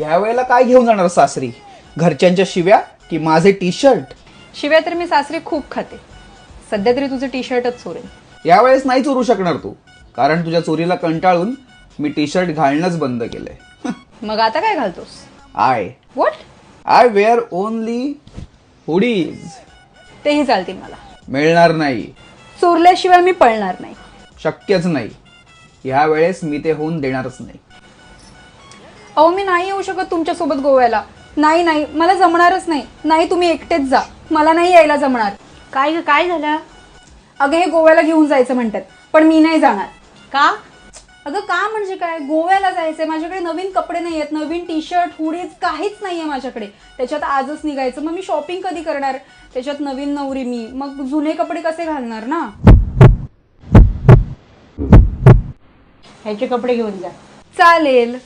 यावेळेला काय घेऊन जाणार सासरी? घरच्यांच्या शिव्या की माझे टी शर्ट? शिवाय तर मी सासरी खूप खाते. सध्या तरी तुझं टी शर्टच चोरेन. यावेळेस नाही चोरू शकणार तू, कारण तुझ्या चोरीला कंटाळून मी टी शर्ट घालणंच बंद केलंय. मग आता काय घालतोस? What? I wear only hoodies. तेही चालतील मला. मिळणार नाही. चोरल्याशिवाय मी पळणार नाही. शक्यच नाही. ह्या वेळेस मी ते होऊन देणारच नाही. अहो मी नाही येऊ शकत तुमच्यासोबत गोव्याला. नाही नाही, मला जमणारच नाही. नाही, तुम्ही एकटेच जा. मला नाही यायला जमणार. काय झालं? अगं हे गोव्याला घेऊन जायचं म्हणतात, पण मी नाही जाणार. का? अगं का म्हणजे काय, गोव्याला जायचंय. माझ्याकडे नवीन कपडे नाही आहेत, नवीन टी शर्ट हुडीज काहीच नाहीये माझ्याकडे. त्याच्यात आजच निघायचं, मग मी शॉपिंग कधी करणार? त्याच्यात नवीन नवरी मी, मग जुने कपडे कसे घालणार ना. ह्याचे कपडे घेऊन जा. चालेल.